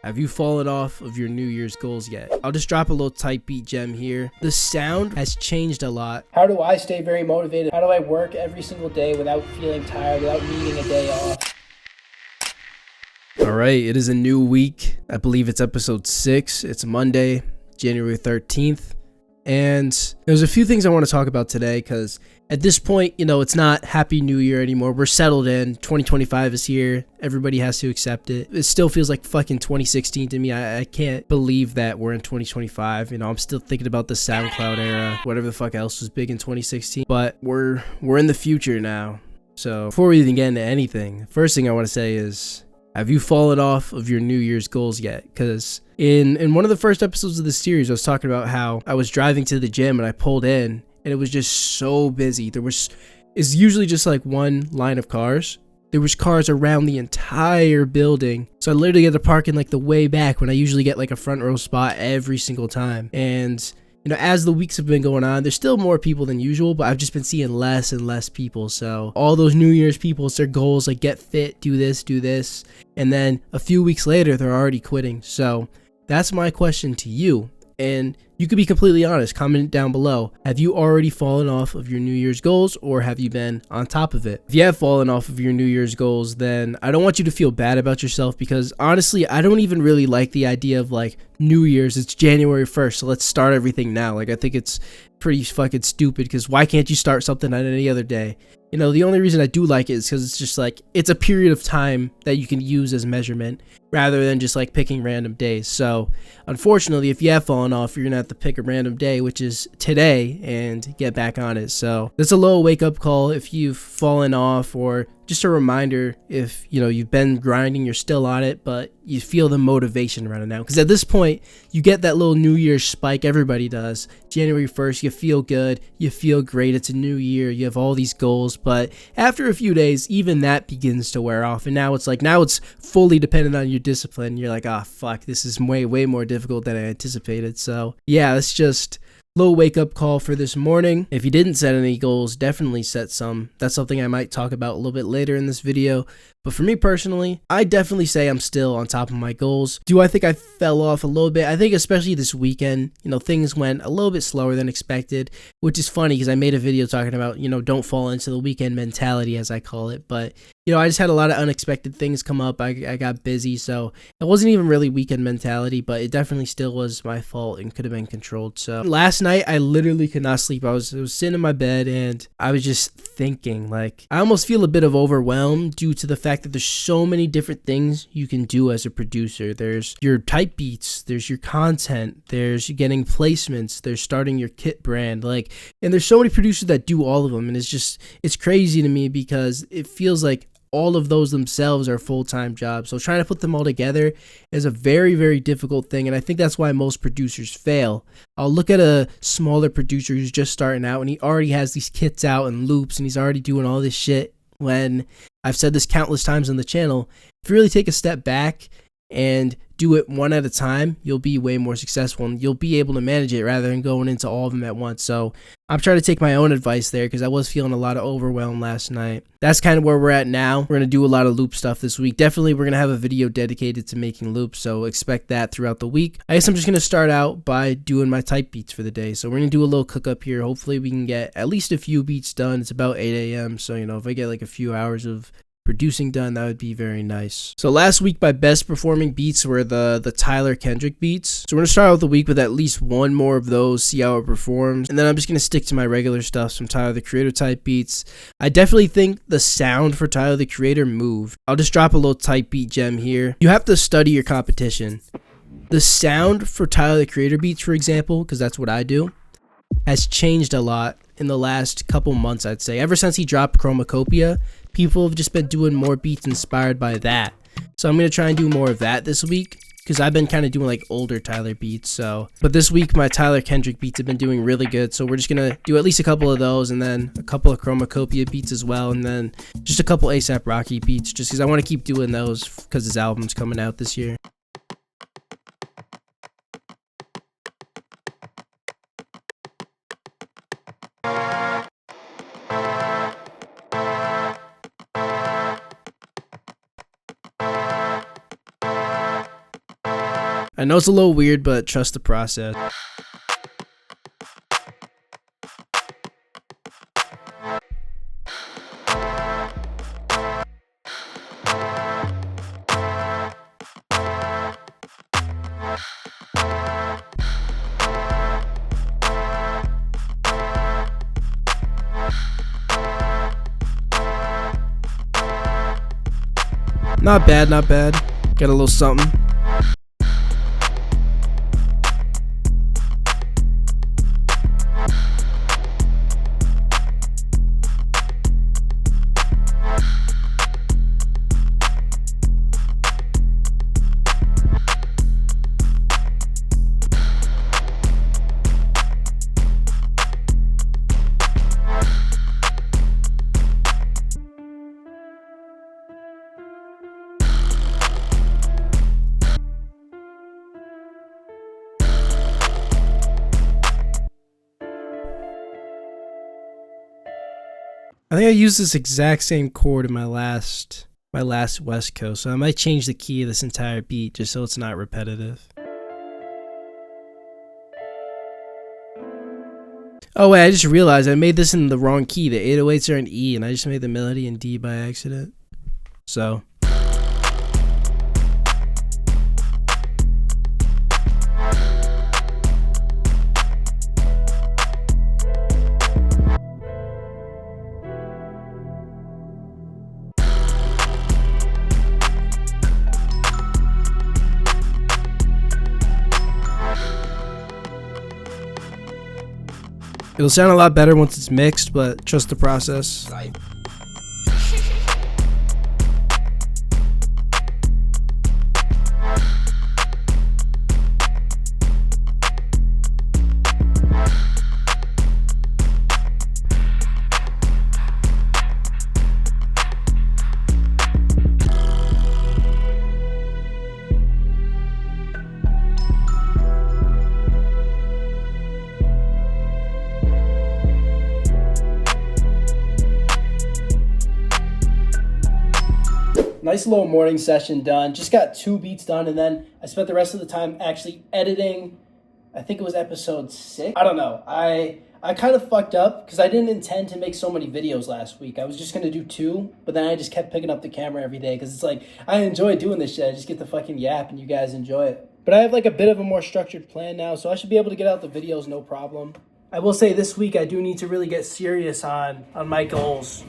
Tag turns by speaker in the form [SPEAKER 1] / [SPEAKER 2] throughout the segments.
[SPEAKER 1] Have you fallen off of your New Year's goals yet? I'll just drop a little type beat gem here. The sound has changed a lot.
[SPEAKER 2] How do I stay very motivated? How do I work every single day without feeling tired, without needing a day off?
[SPEAKER 1] All right, it is a new week. I believe it's episode 6. It's Monday, January 13th. And there's a few things I want to talk about today because at this point, it's not Happy New Year anymore. We're settled in. 2025 is here. Everybody has to accept it. It still feels like fucking 2016 to me. I can't believe that we're in 2025. I'm still thinking about the SoundCloud era, whatever the fuck else was big in 2016. But we're in the future now. So before we even get into anything, first thing I want to say is, have you fallen off of your New Year's goals yet? Because in one of the first episodes of this series, I was talking about how I was driving to the gym and I pulled in and it was just so busy. It's usually just like one line of cars. There was cars around the entire building. So I literally had to park in like the way back when I usually get like a front row spot every single time. And as the weeks have been going on, there's still more people than usual, but I've just been seeing less and less people. So all those New Year's people, it's their goals, like get fit, do this. And then a few weeks later, they're already quitting. So that's my question to you. And you could be completely honest, comment down below. Have you already fallen off of your New Year's goals or have you been on top of it? If you have fallen off of your New Year's goals, then I don't want you to feel bad about yourself because honestly, I don't even really like the idea of like New Year's. It's January 1st, so let's start everything now. Like I think it's pretty fucking stupid because why can't you start something on any other day? The only reason I do like it is because it's just like, it's a period of time that you can use as measurement rather than just like picking random days. So unfortunately, if you have fallen off, you're gonna have to pick a random day, which is today, and get back on it. So that's a little wake up call if you've fallen off, or just a reminder if you've been grinding, you're still on it, but you feel the motivation running out. Because at this point, you get that little New Year's spike. Everybody does. January 1st, you feel good, you feel great. It's a new year, you have all these goals, but after a few days, even that begins to wear off. And now it's fully dependent on your discipline. You're like, fuck, this is way more difficult than I anticipated. So yeah, it's just little wake up call for this morning. If you didn't set any goals, definitely set some. That's something I might talk about a little bit later in this video. But for me personally, I definitely say I'm still on top of my goals. Do I think I fell off a little bit? I think especially this weekend, things went a little bit slower than expected, which is funny because I made a video talking about, don't fall into the weekend mentality, as I call it. But, I just had a lot of unexpected things come up. I got busy, so it wasn't even really weekend mentality, but it definitely still was my fault and could have been controlled. So last night, I literally could not sleep. I was sitting in my bed and I was just thinking, like, I almost feel a bit of overwhelmed due to the fact that there's so many different things you can do as a producer. There's your type beats, there's your content, there's getting placements, there's starting your kit brand, and there's so many producers that do all of them. And it's crazy to me because it feels like all of those themselves are full-time jobs. So trying to put them all together is a very, very difficult thing. And I think that's why most producers fail. I'll look at a smaller producer who's just starting out and he already has these kits out and loops and he's already doing all this shit, when I've said this countless times on the channel, if you really take a step back and do it one at a time, you'll be way more successful and you'll be able to manage it rather than going into all of them at once. So I'm trying to take my own advice there because I was feeling a lot of overwhelm last night. That's kind of where we're at now. We're going to do a lot of loop stuff this week. Definitely we're going to have a video dedicated to making loops, so expect that throughout the week. I guess I'm just going to start out by doing my type beats for the day. So we're going to do a little cook up here. Hopefully we can get at least a few beats done. It's about 8 a.m. So, if I get like a few hours of producing done, that would be very nice. So last week my best performing beats were the Tyler Kendrick beats. So we're gonna start out the week with at least one more of those, see how it performs, and then I'm just gonna stick to my regular stuff, some Tyler the Creator type beats. I definitely think the sound for Tyler the Creator moved. I'll just drop a little type beat gem here. You have to study your competition. The sound for Tyler the Creator beats, for example, because that's what I do, has changed a lot in the last couple months. I'd say ever since he dropped Chromacopia, people have just been doing more beats inspired by that. So I'm going to try and do more of that this week because I've been kind of doing like older Tyler beats. But this week my Tyler Kendrick beats have been doing really good. So we're just going to do at least a couple of those and then a couple of Chromacopia beats as well. And then just a couple A$AP Rocky beats just because I want to keep doing those because his album's coming out this year. I know it's a little weird, but trust the process. Not bad, not bad. Got a little something. I think I used this exact same chord in my last West Coast, so I might change the key of this entire beat just so it's not repetitive. Oh wait, I just realized I made this in the wrong key. The 808s are in E, and I just made the melody in D by accident. So... it'll sound a lot better once it's mixed, but trust the process.
[SPEAKER 2] Nice little morning session done. Just got 2 beats done, and then I spent the rest of the time actually editing. I think it was episode 6. I don't know. I kind of fucked up because I didn't intend to make so many videos last week. I was just going to do 2, but then I just kept picking up the camera every day because it's like, I enjoy doing this shit. I just get to fucking yap and you guys enjoy it. But I have like a bit of a more structured plan now, so I should be able to get out the videos no problem. I will say this week I do need to really get serious on my goals.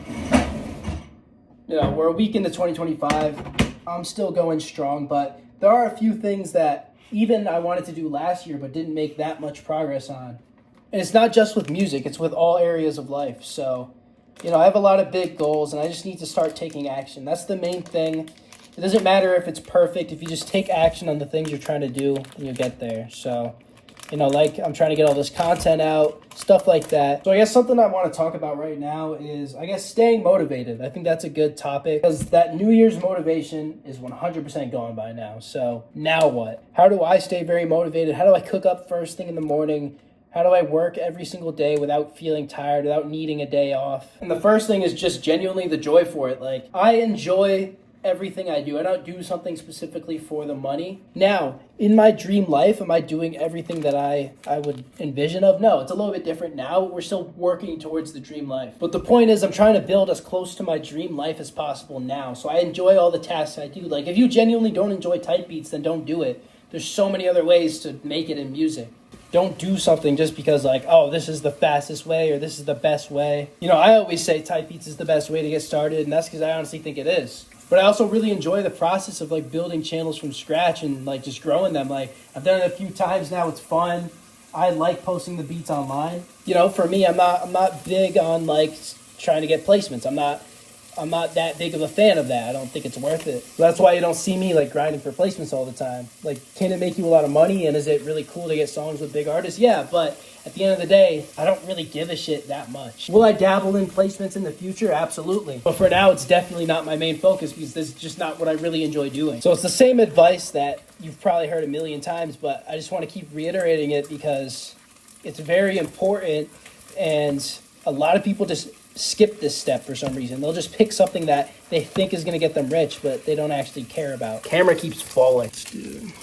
[SPEAKER 2] You know, we're a week into 2025. I'm still going strong, but there are a few things that even I wanted to do last year but didn't make that much progress on. And it's not just with music, it's with all areas of life. So, you know, I have a lot of big goals and I just need to start taking action. That's the main thing. It doesn't matter if it's perfect. If you just take action on the things you're trying to do, then you'll get there. So, you know, like I'm trying to get all this content out, stuff like that. So I guess something I want to talk about right now is, I guess, staying motivated. I think that's a good topic because that New Year's motivation is 100% gone by now. So now what? How do I stay very motivated? How do I cook up first thing in the morning? How do I work every single day without feeling tired, without needing a day off? And the first thing is just genuinely the joy for it. Like, I enjoy everything I do. I don't do something specifically for the money. Now, in my dream life, am I doing everything that I would envision of? No, it's a little bit different now. We're still working towards the dream life. But the point is, I'm trying to build as close to my dream life as possible now. So I enjoy all the tasks I do. Like, if you genuinely don't enjoy type beats, then don't do it. There's so many other ways to make it in music. Don't do something just because, like, oh, this is the fastest way or this is the best way. You know, I always say type beats is the best way to get started, and that's because I honestly think it is. But I also really enjoy the process of like building channels from scratch and like just growing them. Like, I've done it a few times now. It's fun. I like posting the beats online. You know, for me, I'm not big on like trying to get placements. I'm not that big of a fan of that. I don't think it's worth it. That's why you don't see me like grinding for placements all the time. Like, can it make you a lot of money? And is it really cool to get songs with big artists? Yeah, but at the end of the day, I don't really give a shit that much. Will I dabble in placements in the future? Absolutely. But for now, it's definitely not my main focus because this is just not what I really enjoy doing. So it's the same advice that you've probably heard a million times, but I just want to keep reiterating it because it's very important, and a lot of people just skip this step for some reason. They'll just pick something that they think is going to get them rich, but they don't actually care about. Camera keeps falling. Dude.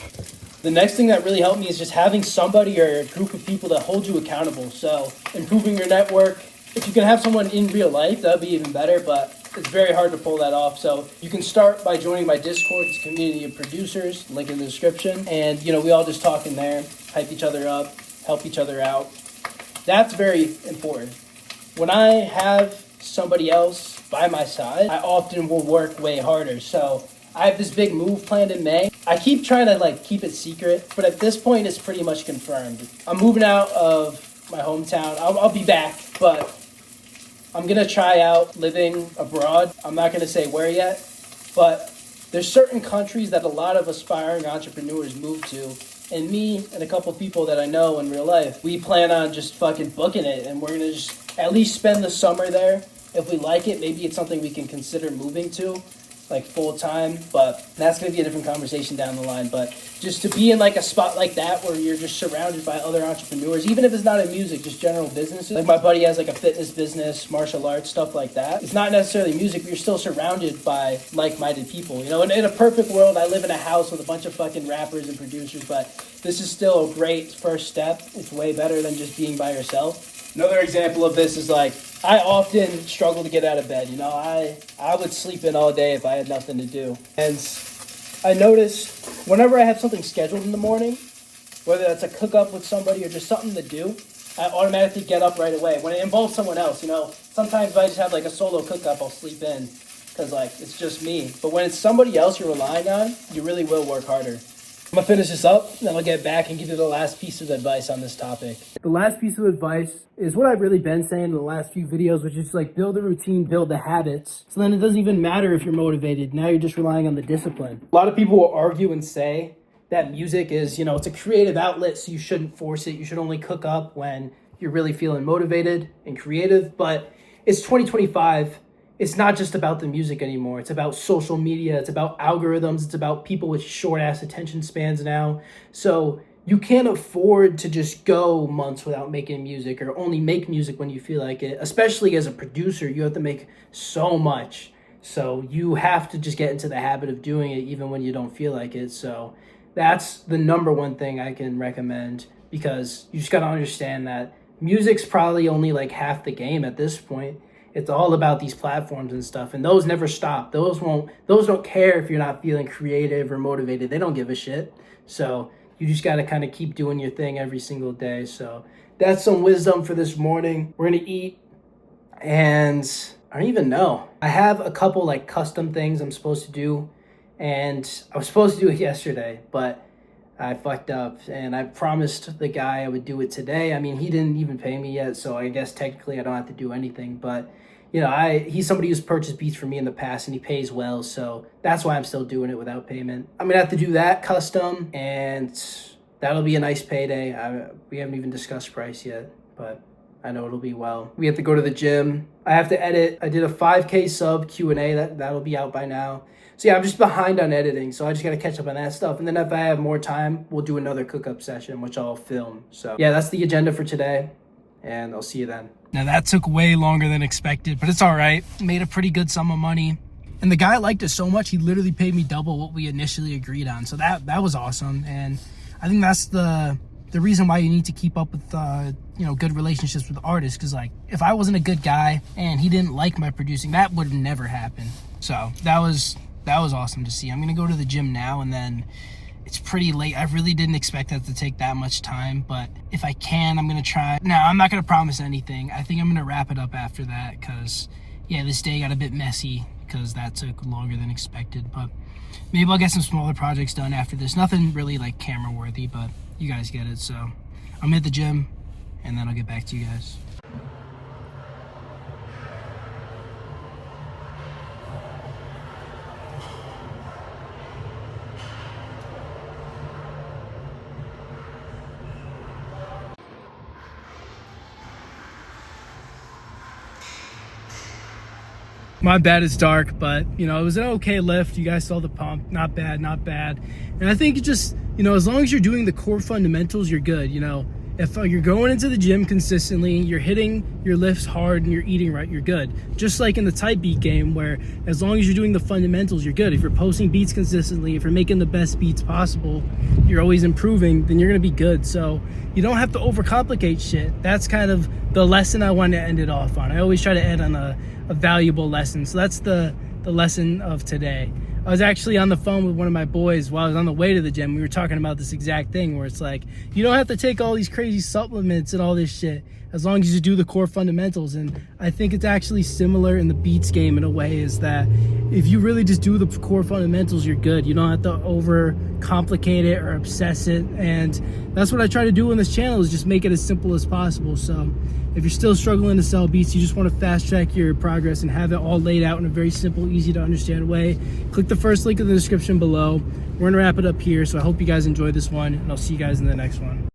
[SPEAKER 2] The next thing that really helped me is just having somebody or a group of people that hold you accountable. So improving your network. If you can have someone in real life, that would be even better, but it's very hard to pull that off. So you can start by joining my Discord. It's a community of producers, link in the description. And, we all just talk in there, hype each other up, help each other out. That's very important. When I have somebody else by my side, I often will work way harder. So I have this big move planned in May. I keep trying to keep it secret, but at this point it's pretty much confirmed. I'm moving out of my hometown. I'll be back, but I'm going to try out living abroad. I'm not going to say where yet, but there's certain countries that a lot of aspiring entrepreneurs move to. And me and a couple people that I know in real life, we plan on just fucking booking it. And we're going to just at least spend the summer there. If we like it, maybe it's something we can consider moving to, full time. But that's going to be a different conversation down the line. But just to be in a spot like that where you're just surrounded by other entrepreneurs, even if it's not in music, just general businesses. My buddy has a fitness business, martial arts, stuff like that. It's not necessarily music, but you're still surrounded by like-minded people. In a perfect world, I live in a house with a bunch of fucking rappers and producers, but this is still a great first step. It's way better than just being by yourself. Another example of this is I often struggle to get out of bed. I would sleep in all day if I had nothing to do. And I notice whenever I have something scheduled in the morning, whether that's a cook up with somebody or just something to do, I automatically get up right away. When it involves someone else, sometimes if I just have a solo cook up, I'll sleep in because it's just me. But when it's somebody else you're relying on, you really will work harder. I'm going to finish this up, and then I'll get back and give you the last piece of advice on this topic. The last piece of advice is what I've really been saying in the last few videos, which is build a routine, build the habits. So then it doesn't even matter if you're motivated. Now you're just relying on the discipline. A lot of people will argue and say that music is, it's a creative outlet, so you shouldn't force it. You should only cook up when you're really feeling motivated and creative. But it's 2025. It's not just about the music anymore. It's about social media. It's about algorithms. It's about people with short-ass attention spans now. So you can't afford to just go months without making music or only make music when you feel like it. Especially as a producer, you have to make so much. So you have to just get into the habit of doing it even when you don't feel like it. So that's the number one thing I can recommend, because you just got to understand that music's probably only half the game at this point. It's all about these platforms and stuff, and those never stop. Those don't care if you're not feeling creative or motivated. They don't give a shit. So you just got to kind of keep doing your thing every single day. So that's some wisdom for this morning. We're going to eat, and I don't even know. I have a couple custom things I'm supposed to do, and I was supposed to do it yesterday, but I fucked up, and I promised the guy I would do it today. I mean, he didn't even pay me yet, so I guess technically I don't have to do anything, but he's somebody who's purchased beats for me in the past, and he pays well, so that's why I'm still doing it without payment. I'm gonna have to do that custom, and that'll be a nice payday. We haven't even discussed price yet, but I know it'll be well. We have to go to the gym. I have to edit. I did a 5K sub Q&A. That'll be out by now. So yeah, I'm just behind on editing, so I just gotta catch up on that stuff. And then if I have more time, we'll do another cook-up session, which I'll film. So yeah, that's the agenda for today, and I'll see you then. Now that took way longer than expected, but it's all right. Made a pretty good sum of money. And the guy liked it so much, he literally paid me double what we initially agreed on. So that was awesome. And I think that's the reason why you need to keep up with good relationships with artists, because if I wasn't a good guy and he didn't like my producing, that would never happen. So that was awesome to see. I'm gonna go to the gym now, and then it's pretty late. I really didn't expect that to take that much time, but if I can, I'm gonna try. Now, I'm not gonna promise anything. I think I'm gonna wrap it up after that, because yeah, this day got a bit messy because that took longer than expected, but maybe I'll get some smaller projects done after this. Nothing really camera worthy, but you guys get it. So I'm at the gym, and then I'll get back to you guys. My bad, it's dark, but it was an okay lift. You guys saw the pump. Not bad. And I think it just, as long as you're doing the core fundamentals, you're good. If you're going into the gym consistently, you're hitting your lifts hard and you're eating right, you're good. Just like in the type beat game, where as long as you're doing the fundamentals, you're good. If you're posting beats consistently, if you're making the best beats possible, you're always improving, then you're gonna be good. So you don't have to overcomplicate shit. That's kind of the lesson I want to end it off on. I always try to end on a valuable lesson. So that's the lesson of today. I was actually on the phone with one of my boys while I was on the way to the gym. We were talking about this exact thing where it's like, you don't have to take all these crazy supplements and all this shit as long as you do the core fundamentals. And I think it's actually similar in the beats game in a way, is that if you really just do the core fundamentals, you're good. You don't have to over complicate it or obsess it. And that's what I try to do on this channel, is just make it as simple as possible. So if you're still struggling to sell beats, you just want to fast track your progress and have it all laid out in a very simple, easy to understand way, click the first link in the description below. We're gonna wrap it up here. So I hope you guys enjoyed this one, and I'll see you guys in the next one.